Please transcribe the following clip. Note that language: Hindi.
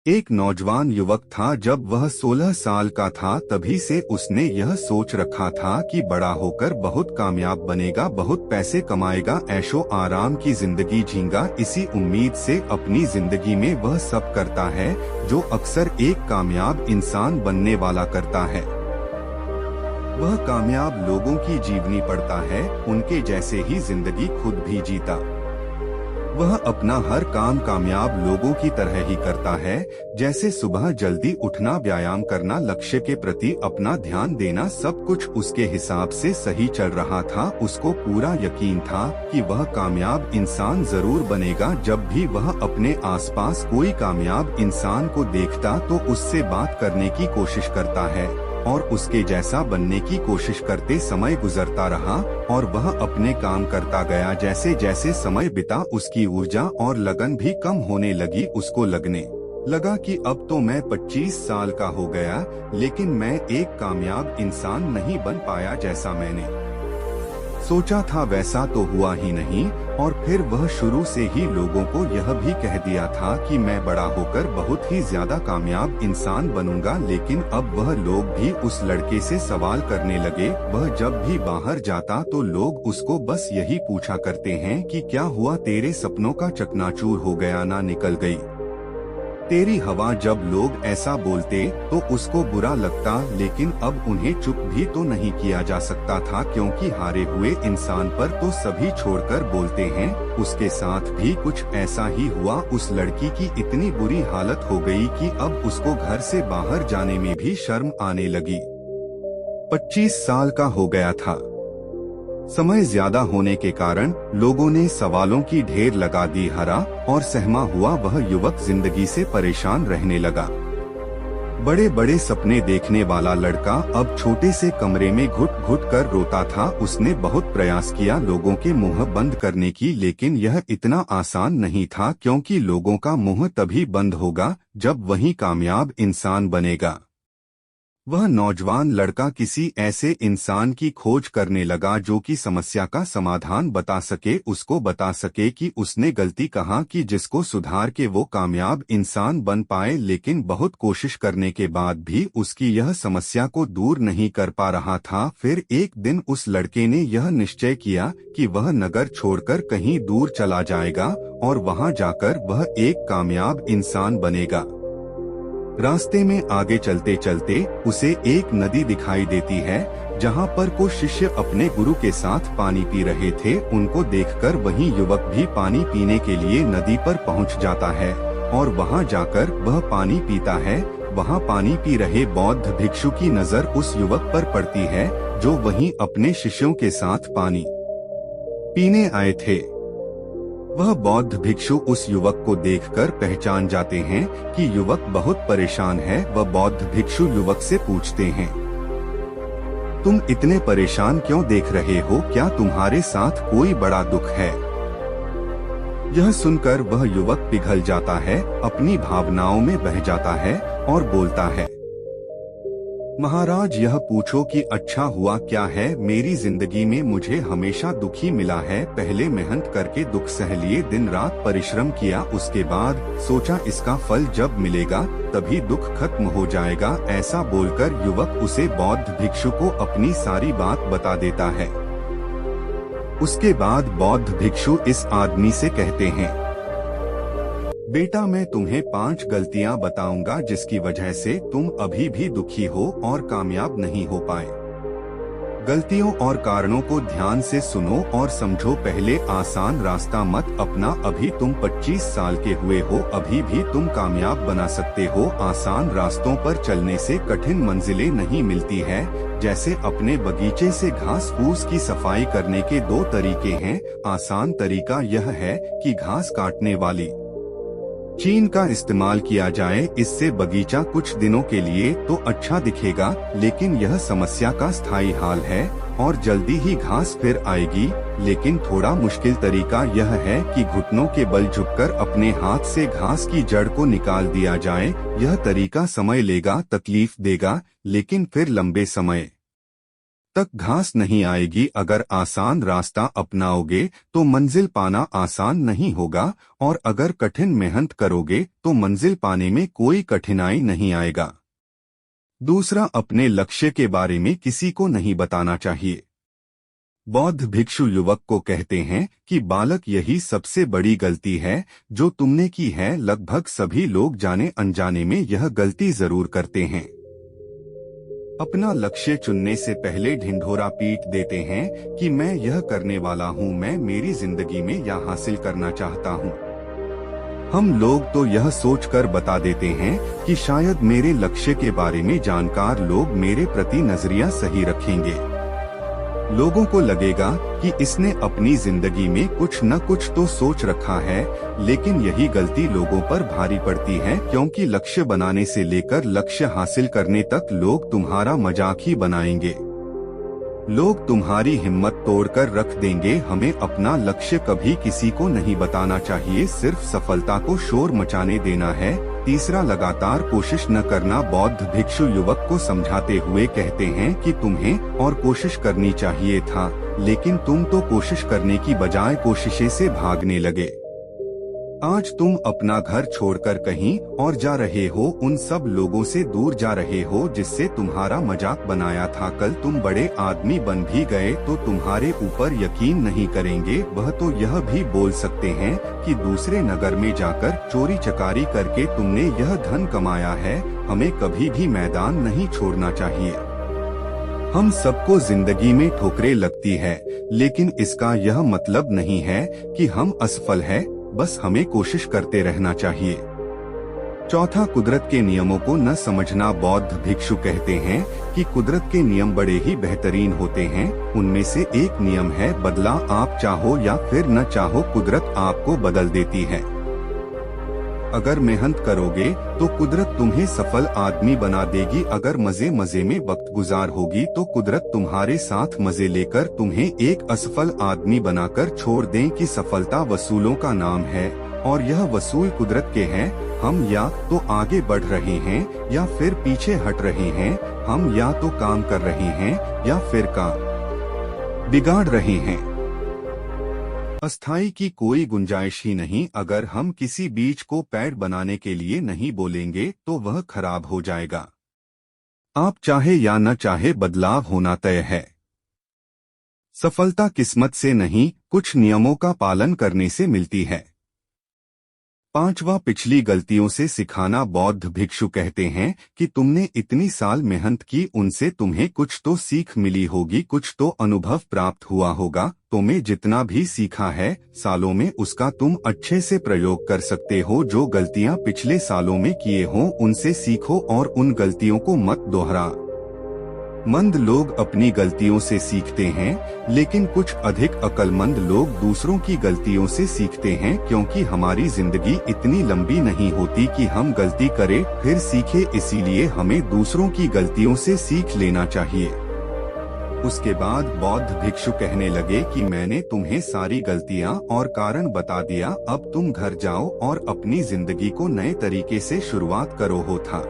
एक नौजवान युवक था। जब वह 16 साल का था तभी से उसने यह सोच रखा था कि बड़ा होकर बहुत कामयाब बनेगा, बहुत पैसे कमाएगा, ऐशो आराम की जिंदगी जीगा। इसी उम्मीद से अपनी जिंदगी में वह सब करता है जो अक्सर एक कामयाब इंसान बनने वाला करता है। वह कामयाब लोगों की जीवनी पढ़ता है, उनके जैसे ही जिंदगी खुद भी जीता। वह अपना हर काम कामयाब लोगों की तरह ही करता है, जैसे सुबह जल्दी उठना, व्यायाम करना, लक्ष्य के प्रति अपना ध्यान देना, सब कुछ उसके हिसाब से सही चल रहा था। उसको पूरा यकीन था कि वह कामयाब इंसान जरूर बनेगा। जब भी वह अपने आसपास कोई कामयाब इंसान को देखता तो उससे बात करने की कोशिश करता है और उसके जैसा बनने की कोशिश करते समय गुजरता रहा और वह अपने काम करता गया। जैसे जैसे समय बीता उसकी ऊर्जा और लगन भी कम होने लगी। उसको लगने लगा कि अब तो मैं 25 साल का हो गया, लेकिन मैं एक कामयाब इंसान नहीं बन पाया। जैसा मैंने सोचा था वैसा तो हुआ ही नहीं। और फिर वह शुरू से ही लोगों को यह भी कह दिया था कि मैं बड़ा होकर बहुत ही ज्यादा कामयाब इंसान बनूंगा। लेकिन अब वह लोग भी उस लड़के से सवाल करने लगे। वह जब भी बाहर जाता तो लोग उसको बस यही पूछा करते हैं कि क्या हुआ, तेरे सपनों का चकनाचूर हो गया, ना निकल गई तेरी हवा। जब लोग ऐसा बोलते तो उसको बुरा लगता, लेकिन अब उन्हें चुप भी तो नहीं किया जा सकता था, क्योंकि हारे हुए इंसान पर तो सभी छोड़कर बोलते हैं। उसके साथ भी कुछ ऐसा ही हुआ। उस लड़की की इतनी बुरी हालत हो गई कि अब उसको घर से बाहर जाने में भी शर्म आने लगी। 25 साल का हो गया था। समय ज्यादा होने के कारण लोगों ने सवालों की ढेर लगा दी। हरा और सहमा हुआ वह युवक जिंदगी से परेशान रहने लगा। बड़े बड़े सपने देखने वाला लड़का अब छोटे से कमरे में घुट घुट कर रोता था। उसने बहुत प्रयास किया लोगों के मुंह बंद करने की, लेकिन यह इतना आसान नहीं था, क्योंकि लोगों का मुंह तभी बंद होगा जब वही कामयाब इंसान बनेगा। वह नौजवान लड़का किसी ऐसे इंसान की खोज करने लगा जो कि समस्या का समाधान बता सके, उसको बता सके कि उसने गलती कहाँ की, जिसको सुधार के वो कामयाब इंसान बन पाए। लेकिन बहुत कोशिश करने के बाद भी उसकी यह समस्या को दूर नहीं कर पा रहा था। फिर एक दिन उस लड़के ने यह निश्चय किया कि वह नगर छोड़कर कहीं दूर चला जाएगा और वहां जाकर वह एक कामयाब इंसान बनेगा। रास्ते में आगे चलते चलते उसे एक नदी दिखाई देती है, जहाँ पर कुछ शिष्य अपने गुरु के साथ पानी पी रहे थे। उनको देखकर वही युवक भी पानी पीने के लिए नदी पर पहुँच जाता है और वहाँ जाकर वह पानी पीता है। वहाँ पानी पी रहे बौद्ध भिक्षु की नजर उस युवक पर पड़ती है, जो वहीं अपने शिष्यों के साथ पानी पीने आए थे। वह बौद्ध भिक्षु उस युवक को देखकर पहचान जाते हैं कि युवक बहुत परेशान है। वह बौद्ध भिक्षु युवक से पूछते हैं, तुम इतने परेशान क्यों देख रहे हो, क्या तुम्हारे साथ कोई बड़ा दुख है? यह सुनकर वह युवक पिघल जाता है, अपनी भावनाओं में बह जाता है और बोलता है, महाराज यह पूछो कि अच्छा हुआ क्या है। मेरी जिंदगी में मुझे हमेशा दुखी मिला है। पहले मेहनत करके दुख सह लिए, दिन रात परिश्रम किया, उसके बाद सोचा इसका फल जब मिलेगा तभी दुख खत्म हो जाएगा। ऐसा बोलकर युवक उसे बौद्ध भिक्षु को अपनी सारी बात बता देता है। उसके बाद बौद्ध भिक्षु इस आदमी से कहते हैं, बेटा मैं तुम्हें 5 गलतियां बताऊंगा जिसकी वजह से तुम अभी भी दुखी हो और कामयाब नहीं हो पाए। गलतियों और कारणों को ध्यान से सुनो और समझो। पहले आसान रास्ता मत अपना। अभी तुम 25 साल के हुए हो, अभी भी तुम कामयाब बना सकते हो। आसान रास्तों पर चलने से कठिन मंजिलें नहीं मिलती है। जैसे अपने बगीचे से घास फूस की सफाई करने के 2 तरीके हैं। आसान तरीका यह है कि घास काटने वाली चीन का इस्तेमाल किया जाए। इससे बगीचा कुछ दिनों के लिए तो अच्छा दिखेगा, लेकिन यह समस्या का स्थायी हाल है और जल्दी ही घास फिर आएगी। लेकिन थोड़ा मुश्किल तरीका यह है कि घुटनों के बल झुककर अपने हाथ से घास की जड़ को निकाल दिया जाए। यह तरीका समय लेगा, तकलीफ देगा, लेकिन फिर लंबे समय तक घास नहीं आएगी। अगर आसान रास्ता अपनाओगे तो मंजिल पाना आसान नहीं होगा, और अगर कठिन मेहनत करोगे तो मंजिल पाने में कोई कठिनाई नहीं आएगा। दूसरा, अपने लक्ष्य के बारे में किसी को नहीं बताना चाहिए। बौद्ध भिक्षु युवक को कहते हैं कि बालक, यही सबसे बड़ी गलती है जो तुमने की है। लगभग सभी लोग जाने अनजाने में यह गलती जरूर करते हैं। अपना लक्ष्य चुनने से पहले ढिंढोरा पीट देते हैं कि मैं यह करने वाला हूँ, मैं मेरी जिंदगी में यह हासिल करना चाहता हूँ। हम लोग तो यह सोचकर बता देते हैं कि शायद मेरे लक्ष्य के बारे में जानकार लोग मेरे प्रति नजरिया सही रखेंगे। लोगों को लगेगा कि इसने अपनी जिंदगी में कुछ न कुछ तो सोच रखा है, लेकिन यही गलती लोगों पर भारी पड़ती है, क्योंकि लक्ष्य बनाने से लेकर लक्ष्य हासिल करने तक लोग तुम्हारा मजाक ही बनाएंगे। लोग तुम्हारी हिम्मत तोड़कर रख देंगे। हमें अपना लक्ष्य कभी किसी को नहीं बताना चाहिए, सिर्फ सफलता को शोर मचाने देना है। तीसरा, लगातार कोशिश न करना। बौद्ध भिक्षु युवक को समझाते हुए कहते हैं कि तुम्हें और कोशिश करनी चाहिए था, लेकिन तुम तो कोशिश करने की बजाय कोशिशें से भागने लगे। आज तुम अपना घर छोड़कर कहीं और जा रहे हो, उन सब लोगों से दूर जा रहे हो जिससे तुम्हारा मजाक बनाया था। कल तुम बड़े आदमी बन भी गए तो तुम्हारे ऊपर यकीन नहीं करेंगे। वह तो यह भी बोल सकते हैं कि दूसरे नगर में जाकर चोरी चकारी करके तुमने यह धन कमाया है। हमें कभी भी मैदान नहीं छोड़ना चाहिए। हम सबको जिंदगी में ठोकरें लगती है, लेकिन इसका यह मतलब नहीं है कि हम असफल हैं। बस हमें कोशिश करते रहना चाहिए। चौथा, कुदरत के नियमों को न समझना। बौद्ध भिक्षु कहते हैं कि कुदरत के नियम बड़े ही बेहतरीन होते हैं। उनमें से एक नियम है बदला। आप चाहो या फिर न चाहो, कुदरत आपको बदल देती है। अगर मेहनत करोगे तो कुदरत तुम्हें सफल आदमी बना देगी। अगर मजे मजे में वक्त गुजार होगी तो कुदरत तुम्हारे साथ मजे लेकर तुम्हें एक असफल आदमी बनाकर छोड़ दें। कि सफलता वसूलों का नाम है, और यह वसूल कुदरत के हैं। हम या तो आगे बढ़ रहे हैं या फिर पीछे हट रहे हैं। हम या तो काम कर रहे हैं या फिर काम बिगाड़ रहे हैं। अस्थाई की कोई गुंजाइश ही नहीं। अगर हम किसी बीज को पेड़ बनाने के लिए नहीं बोलेंगे तो वह खराब हो जाएगा। आप चाहे या न चाहे, बदलाव होना तय है। सफलता किस्मत से नहीं, कुछ नियमों का पालन करने से मिलती है। पांचवा, पिछली गलतियों से सिखाना। बौद्ध भिक्षु कहते हैं कि तुमने इतनी साल मेहनत की, उनसे तुम्हें कुछ तो सीख मिली होगी, कुछ तो अनुभव प्राप्त हुआ होगा। तुम्हें जितना भी सीखा है सालों में, उसका तुम अच्छे से प्रयोग कर सकते हो। जो गलतियां पिछले सालों में किए हो उनसे सीखो और उन गलतियों को मत दोहरा। मंद लोग अपनी गलतियों से सीखते हैं, लेकिन कुछ अधिक अक्लमंद लोग दूसरों की गलतियों से सीखते हैं, क्योंकि हमारी जिंदगी इतनी लंबी नहीं होती कि हम गलती करें फिर सीखें। इसीलिए हमें दूसरों की गलतियों से सीख लेना चाहिए। उसके बाद बौद्ध भिक्षु कहने लगे कि मैंने तुम्हें सारी गलतियां और कारण बता दिया। अब तुम घर जाओ और अपनी जिंदगी को नए तरीके से शुरुआत करो। था